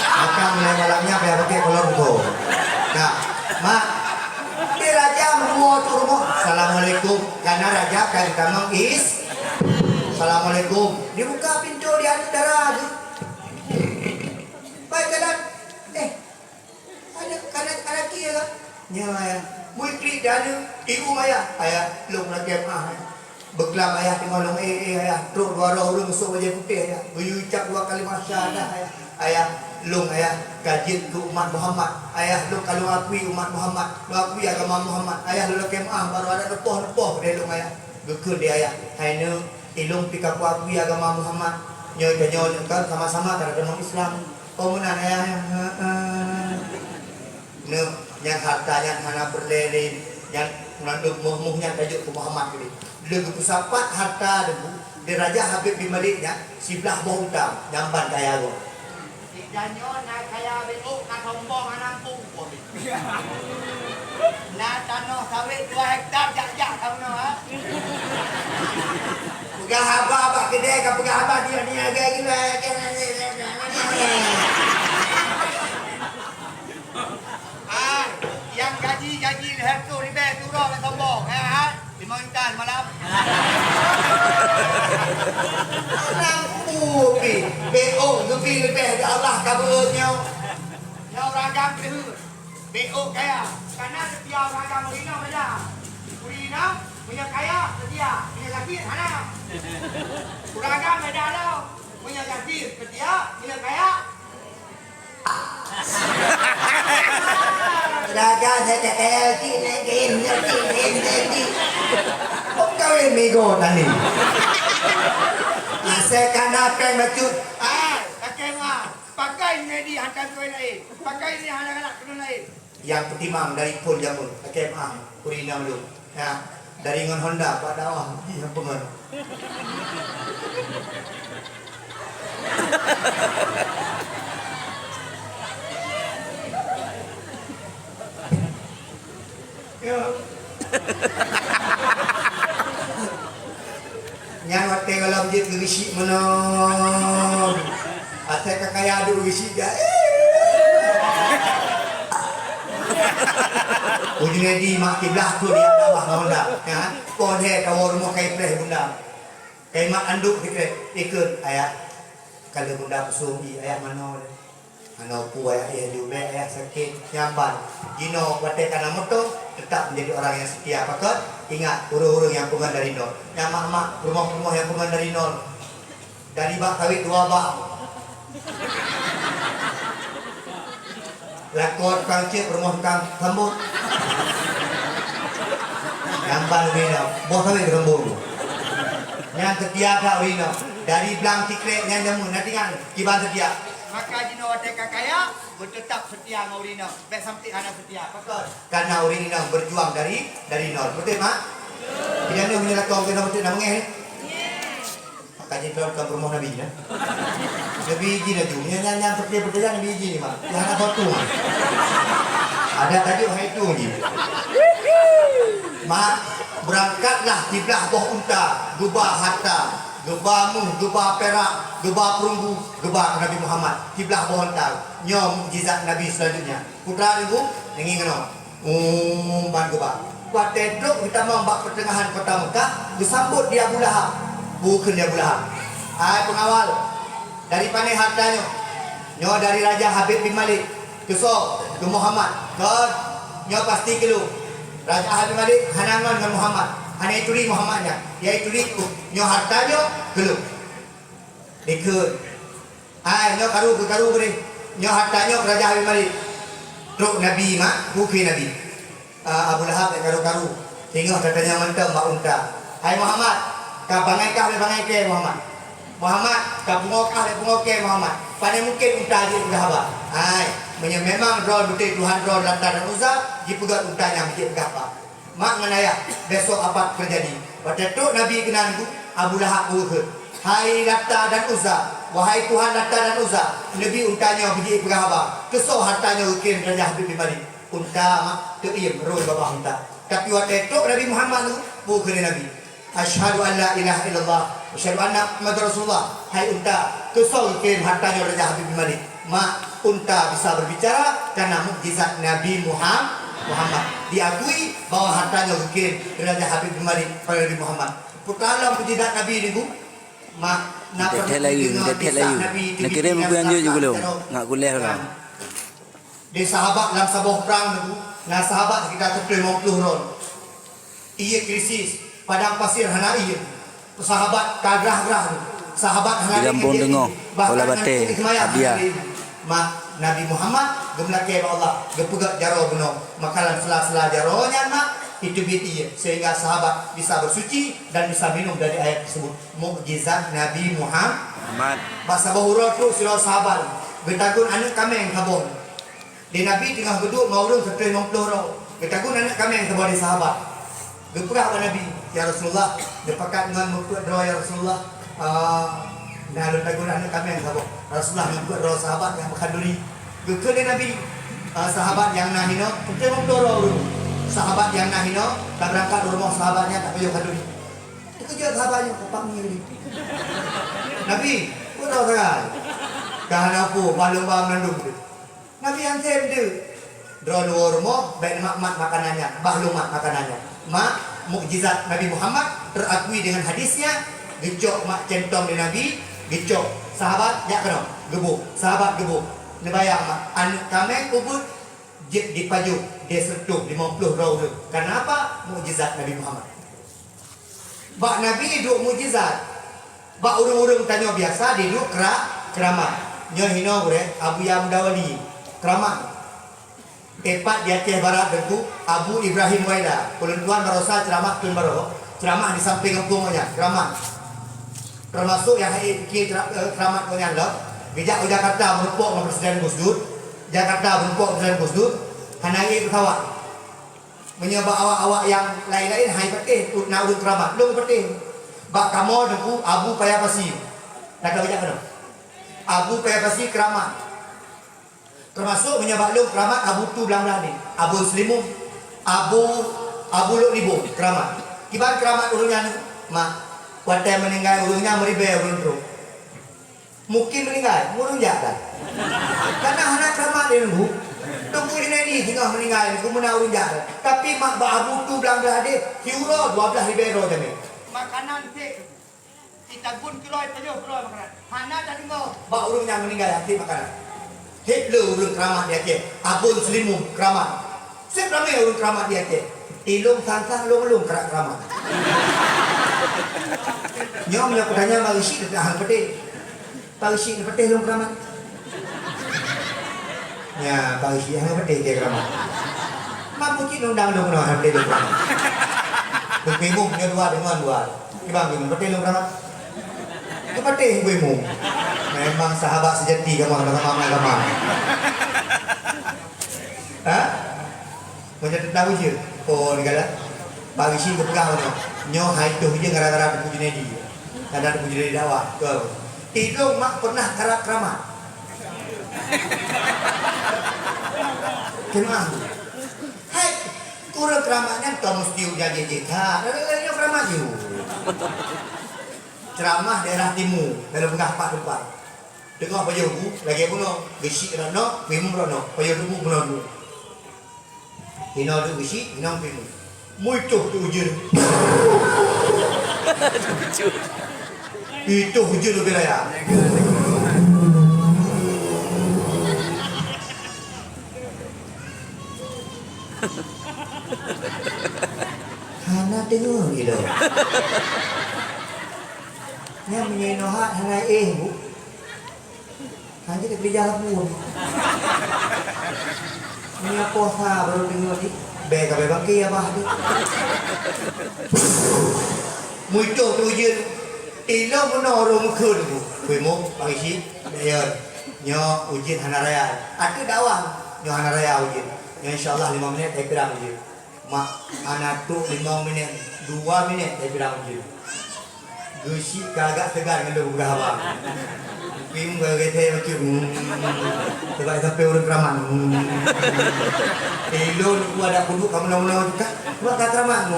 Maka mulai malamnya kayak pakai kolor itu. Nah, mak, ini raja membuat rumah. Assalamualaikum, karena raja kan kamu Assalamualaikum. Dibuka pintu di atas darah. Baik jalan. Ada kia kan? Ya. Muikri dan ibu ayah long lagi beklam ayah tinggal long ayah terus dua orang musuh wajah putih ayah berucap dua kali masyarakat ayah long ayah kaji ke umat Muhammad ayah long kalau akui umat Muhammad akui agama Muhammad ayah long kemah baru ada nepoh dia long ayah gekun dia ayah hanya ilung pika akui agama Muhammad nyoy kan sama-sama terhadap Islam pemenang ayah yang hartanya hana berlelin yang mengandung muhmuhnya tajuk ke Muhammad ini legu pusapat harta debu di Raja Habib bin Maliknya sebelah bautam nyamban kaya go janyo na kaya beuk na sombong anampung na tanah sawit 2 hektar jak tahu ha pegah apa kedai ka pegah apa dia ni agak gila Mantan malam. Nang pupi. BO lebih lebih Allah kabarnya. Ya orang agam berhut. BO kaya. Karena setia orang agam Urina saja. Urina punya kaya setia. Punya sakit mana? Orang agam beda tau. Punya sakit setia. Punya kaya. Raga saya kayak gini. Kau yang mego tadi. Asalkan apa yang maksud? Pakai mah. Pakai ini di hantar kau lain. Pakai ini anak-anak kena lain. Yang pertimang dari pun jamun. KMA Urina dulu. Ya, dari ngon Honda pada awal di pengen. Yang waktu kalau dia berisi menon, asal kakaya ada berisi dia. Ujungnya di mak kiblah tu dia bawah bunda, ya. Pohon he kawar rumah kai pleh bunda, kai mak anduk ikut ayat. Kalau bunda pesumi ayat mana? Ano pu ayat dia juga ayat sakit nyamban. Gino wate kana moto tetap menjadi orang yang setia. Pakat ingat urung-urung yang pungan dari nol. Yang mak-mak rumah-rumah yang pungan dari nol. Dari bak kawit 2 bak. Lakor kang cik rumah kang rambut. Nyamban bina. Bos kawit rambut. Yang setia tak wino. Dari belang tikrek yang jamu nanti kan kiban setia. Maka jino wate kakaya bertetap setia dengan Urina. Baik sampai anak setia. Pakat. Karena Urina berjuang dari nol. Betul mak? Bila ni punya lakon kena betul nak mengeh. Kaji kalau ke rumah Nabi ya. Nabi Ji na tu. Yang seperti Nabi Ji ni mak. Yang nak foto. Ada tadi orang itu ni. Mak berangkatlah kiblah boh unta, gubah harta, gubah muh, gubah perak, gubah perunggu, gubah Nabi Muhammad. Kiblah boh unta. Nyo mukjizat Nabi selanjutnya. Putra ibu nengi ngono. Ban gubah. Kuat teduk kita membak pertengahan kota Mekah, disambut dia Abu Lahab. Bukan dia Abu Lahab. Pengawal dari panai hartanya. Nyo dari Raja Habib bin Malik. Kesok ke Muhammad. Ke nyo pasti kelu. Raja Habib bin Malik hanangan dengan Muhammad. Hanya ituri Muhammadnya. Dia ituri nyo hartanya kelu. Dekut. Nyo karu beri. Nyo hartanya Raja Habib bin Malik. Truk Nabi mak, bukan Nabi. Abu Lahab yang karu-karu. Tengok katanya mantap mak unta. Hai Muhammad, kau bangai ke Muhammad. Muhammad, kau pungok ke Muhammad. Pada mungkin unta dia sudah apa? Hai, memang rol betul Tuhan rol Lata dan Uzza, dia pegat untanya bikin apa? Mak menaya besok apa terjadi? Pada tu Nabi kenal Abu Lahab berkata, hai Lata dan Uzza, wahai Tuhan Lata dan Uzza, Nabi untanya bikin apa? Kesok hartanya bikin Raja Habib bin Malik. Unta mak teriem roy bawah unta. Tapi waktu itu Nabi Muhammad tu bukan Nabi. Asyhadu an la ilaha illallah wa asyhadu anna Muhammadar Rasulullah. Hai unta, kesol kirim hartanya Raja Habib bin Malik. Mak unta bisa berbicara karena mukjizat Nabi Muhammad. Diakui bahwa hartanya kirim Raja Habib bin Malik pada Nabi Muhammad. Putra mukjizat Nabi ni bu. Mak nak lagi. Nak kirim buku yang juga belum. Nak kuliah orang. Dia sahabat dalam sebuah perang tu, nah sahabat sekitar 50 orang. Ia krisis padang pasir hana ia. Sahabat kagrah-grah tu. Sahabat hana dia dengar bola bate hadiah. Mak Nabi Muhammad gemlake Allah, gepegat jaro beno. Makalan sela-sela jaronya mak itu biti sehingga sahabat bisa bersuci dan bisa minum dari ayat tersebut. Mukjizat Nabi Muhammad. Bahasa bahura tu sila sahabat. Betagun anak kami yang kabon. Di Nabi tengah duduk maurung setelah 50 orang. Ketagun anak kami yang kepada sahabat. Geperah Nabi, ya Rasulullah, depakat dengan membuat doa ya Rasulullah. Nah, ketagun anak kami yang sahabat. Rasulullah membuat doa sahabat yang berkanduri. Geperah Nabi, sahabat yang nahino, setelah 50 orang. Sahabat yang nahino, tak berangkat rumah sahabatnya tak payah kanduri. Kejar sahabatnya, kopangnya ini. Nabi, udah sekali. Kahana apa, balung-balung nandung. Nabi yang dia drone rumah, baik mak makanannya, bah lumat makanannya. Mak mukjizat Nabi Muhammad terakui dengan hadisnya. Gecok mak centong di Nabi, gecok sahabat jak kena gebuk, sahabat gebuk. Nebayang mak anak kami kubur di pajuk dia sertuh 50 rau tu. Kenapa? Mukjizat Nabi Muhammad. Bak Nabi duk mukjizat. Bak urung-urung tanya biasa dia duk keramat. Nyo hino bre Abu Yamdawali keramat. Tepat di Aceh Barat tentu Abu Ibrahim Waida. Kulun tuan barosa ceramah tun baro. Ceramah di samping kampungnya, ceramah. Termasuk yang keramat punya lo. Bijak Jakarta berpok dengan Presiden Gus Dur. Jakarta berpok Presiden Gus Dur. Hanai berkawat. Menyebab awak-awak yang lain-lain hai petih nak urut keramat. Long petih. Bak kamu deku Abu Payapasi. Tak tahu bijak kena. Abu Payapasi keramat. Termasuk menyebab long keramat Abu tu belah-belah ni. Abu Slimum, Abu Luk Libu keramat. Kibar keramat urutnya ni. Mak wadah meninggal urungnya meribah urung teruk. Mungkin meninggal, urung jahat. Karena anak keramat dia nunggu. Tunggu di tengah meninggal, aku menang urung jahat. Tapi mak Abu tu belah-belah dia, kira 12 libero je. Makanan cik. Kita gun kiloi penuh makanan. Hana tadi ngau. Bak urungnya meninggal hati makanan. Hitler urung keramat dia ke. Abun Selimum keramat. Siap ramai urung keramat dia ke. Ilung sangkang long keramat. Nyom yang kudanya bagi syik dekat hang peti. Bagi syik dekat peti long keramat. Ya, bagi syik hang peti dia keramat. Mampu cik undang dong hang peti long keramat. Bimung nya dua dengan dua. Kibang bimung peti long keramat. Itu peti bimung. Memang sahabat sejati kamu dengan mama. Hah? Macam tahu je. Oh, negara. Bagi syik kepegah no. Nyo hai tu je gara-gara puji Nedi. Ada puji Nedi dakwah. Tuh. Tidung mak pernah keramat. Kemah. Hai, kurang keramatnya kau mesti jadi jeka. Lalu keramat je. Ceramah daerah timur dalam tengah Pak Depan. Dengar payah bu, lagi puno, gesik rono, pimum rono, payah bu puno. Hino tu gesik, hino pimum. Muituh tu hujan. Itu hujan lebih raya. Hana tengok gitu. Yang menyenohat hana bu. Hanya tak kerja pun. Ini posa baru tengok ni. Bega bagi apa tu? Muncul tu je. Ilang menorong kun tu. Kuimu bagi si. Dia nyo ujian hana raya. Ada dakwah nyo hana raya ujian. Nyo insyaallah 5 minit saya pirang ujian. Mak anak tu 5 minit, 2 minit saya pirang ujian. Gusi kagak segar dengan berapa. Pim gaya macam sebab sampai orang keramat. Elon gua ada kudu kamu nak juga. Gua tak keramat.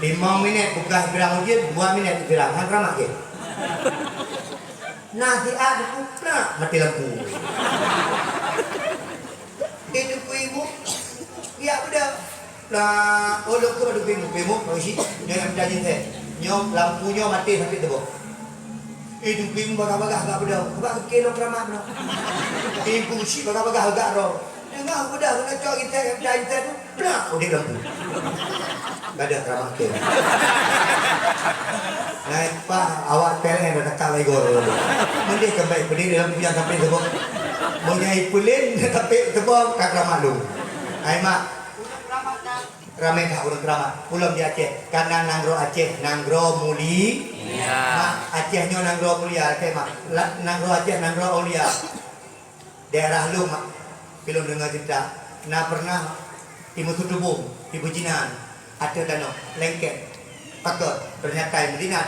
5 minit bukan pirang ujian, 2 minit pirang hang keramat ke. Nasi ada kupla mati lampu. Itu ibu. Ya udah. Lah, olok tu ada ibu masih jangan berjanji saya. Nyom lampunya mati sampai tebok. Itu bim bagah-bagah agak bedau. Sebab kilo keramat no. Ibu si bagah-bagah agak ro. Dengar bedau nak cok kita yang berjanji tu. Blah, udah lampu. Enggak ada keramat ke. Naik pak awak pelen dah dekat lagi gor. Mendih kembali berdiri dalam punya sampai tebok. Mau nyai pulin tapi tebok kat keramat lu. Ai mak ramai kah urut keramat pulau di Aceh karena nanggro Aceh nanggro muli mak Acehnya nanggro mulia Aceh mak nanggro Aceh nanggro mulia daerah lu mak belum dengar cerita nah pernah timur Tudubung di Bujinan ada danau lengket patut ternyata Medina